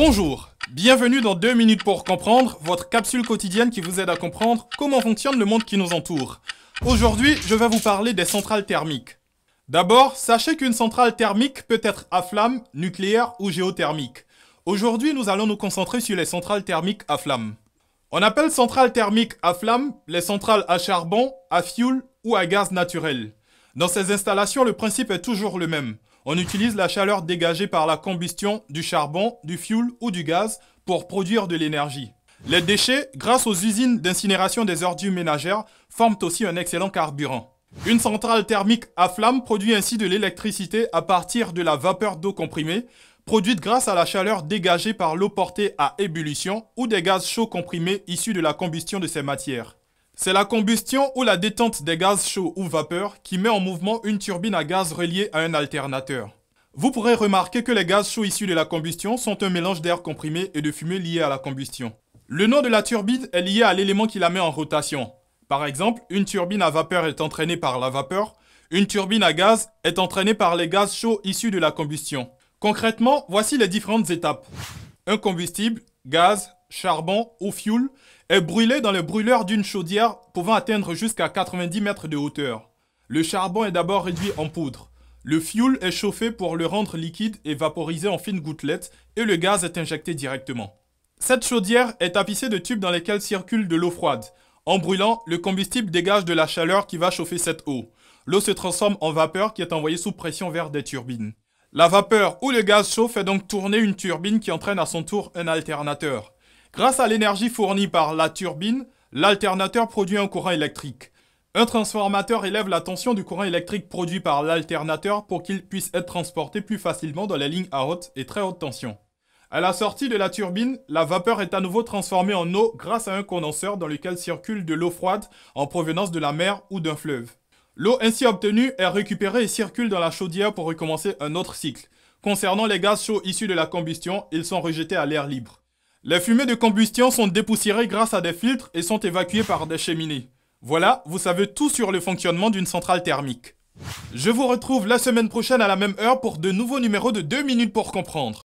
Bonjour, bienvenue dans 2 minutes pour comprendre, votre capsule quotidienne qui vous aide à comprendre comment fonctionne le monde qui nous entoure. Aujourd'hui, je vais vous parler des centrales thermiques. D'abord, sachez qu'une centrale thermique peut être à flamme, nucléaire ou géothermique. Aujourd'hui, nous allons nous concentrer sur les centrales thermiques à flamme. On appelle centrales thermiques à flamme les centrales à charbon, à fioul ou à gaz naturel. Dans ces installations, le principe est toujours le même. On utilise la chaleur dégagée par la combustion du charbon, du fioul ou du gaz pour produire de l'énergie. Les déchets, grâce aux usines d'incinération des ordures ménagères, forment aussi un excellent carburant. Une centrale thermique à flamme produit ainsi de l'électricité à partir de la vapeur d'eau comprimée, produite grâce à la chaleur dégagée par l'eau portée à ébullition ou des gaz chauds comprimés issus de la combustion de ces matières. C'est la combustion ou la détente des gaz chauds ou vapeurs qui met en mouvement une turbine à gaz reliée à un alternateur. Vous pourrez remarquer que les gaz chauds issus de la combustion sont un mélange d'air comprimé et de fumée lié à la combustion. Le nom de la turbine est lié à l'élément qui la met en rotation. Par exemple, une turbine à vapeur est entraînée par la vapeur, une turbine à gaz est entraînée par les gaz chauds issus de la combustion. Concrètement, voici les différentes étapes. Un combustible, gaz, charbon ou fioul, est brûlé dans le brûleur d'une chaudière pouvant atteindre jusqu'à 90 mètres de hauteur. Le charbon est d'abord réduit en poudre. Le fioul est chauffé pour le rendre liquide et vaporisé en fines gouttelettes et le gaz est injecté directement. Cette chaudière est tapissée de tubes dans lesquels circule de l'eau froide. En brûlant, le combustible dégage de la chaleur qui va chauffer cette eau. L'eau se transforme en vapeur qui est envoyée sous pression vers des turbines. La vapeur ou le gaz chaud fait donc tourner une turbine qui entraîne à son tour un alternateur. Grâce à l'énergie fournie par la turbine, l'alternateur produit un courant électrique. Un transformateur élève la tension du courant électrique produit par l'alternateur pour qu'il puisse être transporté plus facilement dans les lignes à haute et très haute tension. À la sortie de la turbine, la vapeur est à nouveau transformée en eau grâce à un condenseur dans lequel circule de l'eau froide en provenance de la mer ou d'un fleuve. L'eau ainsi obtenue est récupérée et circule dans la chaudière pour recommencer un autre cycle. Concernant les gaz chauds issus de la combustion, ils sont rejetés à l'air libre. Les fumées de combustion sont dépoussiérées grâce à des filtres et sont évacuées par des cheminées. Voilà, vous savez tout sur le fonctionnement d'une centrale thermique. Je vous retrouve la semaine prochaine à la même heure pour de nouveaux numéros de 2 minutes pour comprendre.